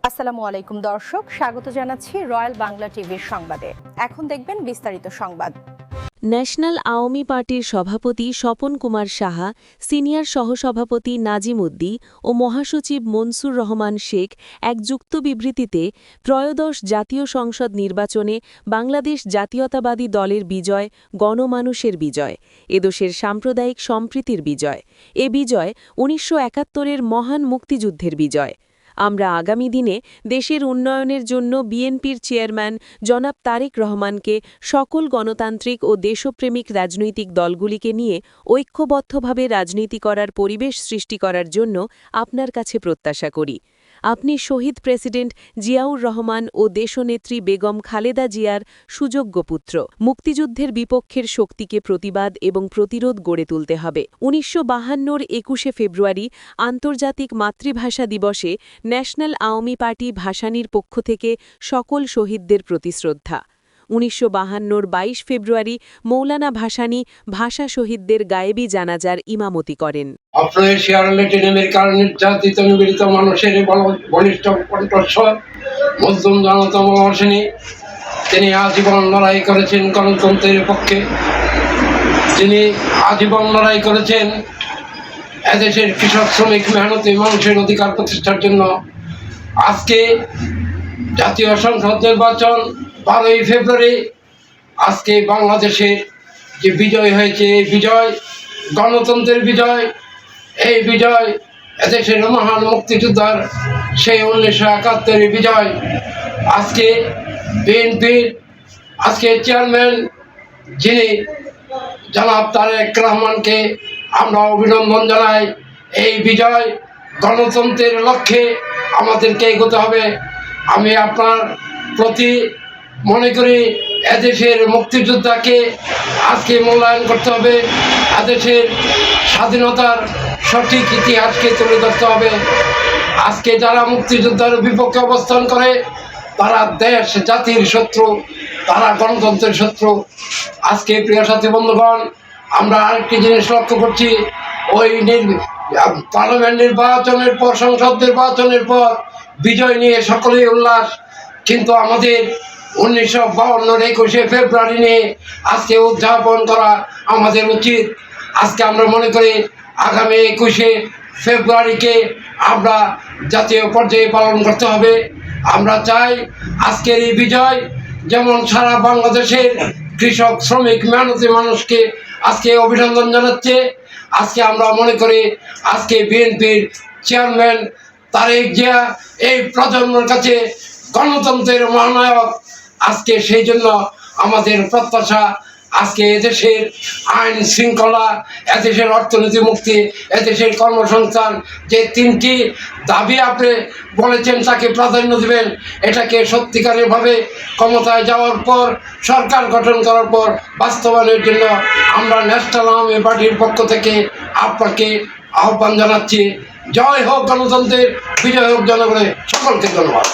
আসসালামু আলাইকুম দর্শক, স্বাগত জানাচ্ছি রয়্যাল বাংলা টিভির সংবাদে। এখন দেখবেন বিস্তারিত সংবাদ। ন্যাশনাল আওয়ামী পার্টির সভাপতি স্বপন কুমার সাহা, সিনিয়র সহসভাপতি নাজিম উদ্দি ও মহাসচিব মনসুর রহমান শেখ এক যুক্ত বিবৃতিতে ত্রয়োদশ জাতীয় সংসদ নির্বাচনে বাংলাদেশ জাতীয়তাবাদী দলের বিজয় গণমানুষের বিজয়, এদেশের সাম্প্রদায়িক সম্প্রীতির বিজয়, এ বিজয় ১৯৭১-এর মহান মুক্তিযুদ্ধের বিজয়। আমরা আগামী দিনে দেশের উন্নয়নের জন্য বিএনপির চেয়ারম্যান জনাব তারেক রহমানকে সকল গণতান্ত্রিক ও দেশপ্রেমিক রাজনৈতিক দলগুলিকে নিয়ে ঐক্যবদ্ধভাবে রাজনীতি করার পরিবেশ সৃষ্টি করার জন্য আপনার কাছে প্রত্যাশা করি। আপনি শহীদ প্রেসিডেন্ট জিয়াউর রহমান ও দেশনেত্রী বেগম খালেদা জিয়ার সুযোগ্য পুত্র। মুক্তিযুদ্ধের বিপক্ষের শক্তিকে প্রতিবাদ এবং প্রতিরোধ গড়ে তুলতে হবে। ১৯৫২-র ২১শে ফেব্রুয়ারি আন্তর্জাতিক মাতৃভাষা দিবসে ন্যাশনাল আওয়ামী পার্টি ভাসানীর পক্ষ থেকে সকল শহীদদের প্রতি শ্রদ্ধা। ১৯৫২-র ২২ ফেব্রুয়ারি মৌলানা ভাসানী ভাষা শহীদদের গায়েবী জানাজার ইমামতি করেন। আমেরিকার নির্যাতিত নিপীড়িত মানুষের বলিষ্ঠ কণ্ঠস্বর মজলুম জনতা হোসেনী, তিনি আজীবন লড়াই করেছেন গণতন্ত্রের পক্ষে। তিনি আজীবন লড়াই করেছেন এদেশের কৃষক, শ্রমিক, মেহনতি মানুষের অধিকার প্রতিষ্ঠার জন্য। আজকে জাতীয় সংসদ নির্বাচন ১২ই ফেব্রুয়ারি, আজকে বাংলাদেশের যে বিজয় হয়েছে, এই বিজয় গণতন্ত্রের বিজয়। এই বিজয় এদেশের মহান মুক্তিযোদ্ধার সেই ১৯৭১-এর বিজয়। আজকে বিএনপির চেয়ারম্যান যিনি জনাব তারেক রহমানকে আমরা অভিনন্দন জানাই। এই বিজয় গণতন্ত্রের লক্ষ্যে আমাদেরকে এগোতে হবে। আমি আপনার প্রতি মনে করি এদেশের মুক্তিযোদ্ধাকে আজকে মূল্যায়ন করতে হবে। এদেশের স্বাধীনতার সঠিক ইতিহাসকে তুলে ধরতে হবে। আজকে যারা মুক্তিযোদ্ধার বিপক্ষে অবস্থান করে তারা দেশ জাতির শত্রু, তারা গণতন্ত্রের শত্রু। আজকে প্রিয় সাথী বন্ধুগণ, আমরা আরেকটি জিনিস লক্ষ্য করছি, ওই পার্লামেন্ট নির্বাচনের পর, সংসদ নির্বাচনের পর বিজয় নিয়ে সকলেই উল্লাস, কিন্তু আমাদের ১৯৫২-র ২১শে ফেব্রুয়ারি নিয়ে আজকে উদযাপন করা আমাদের উচিত। আজকে আমরা মনে করি আগামী ২১শে ফেব্রুয়ারিকে আমরা জাতীয় পর্যায়ে পালন করতে হবে। আমরা চাই আজকের এই বিজয় যেমন সারা বাংলাদেশের কৃষক, শ্রমিক, মেহনতি মানুষকে আজকে অভিনন্দন জানাচ্ছে। আজকে আমরা মনে করি আজকে বিএনপির চেয়ারম্যান তারেক জিয়া এই প্রজন্মের কাছে গণতন্ত্রের মহানায়ক। আজকে সেই জন্য আমাদের প্রত্যাশা আজকে এদেশের আইন শৃঙ্খলা, এদেশের অর্থনীতি মুক্তি, এদেশের কর্মসংস্থান, যে তিনটি দাবি আপনি বলেছেন তাকে প্রাধান্য দেবেন, এটাকে সত্যিকারেরভাবে ক্ষমতায় যাওয়ার পর, সরকার গঠন করার পর বাস্তবায়নের জন্য আমরা ন্যাশনাল আওয়ামী পার্টির পক্ষ থেকে আপনাকে আহ্বান জানাচ্ছি। জয় হোক গণতন্ত্রের, বিজয় হোক জনগণের। সকলকে ধন্যবাদ।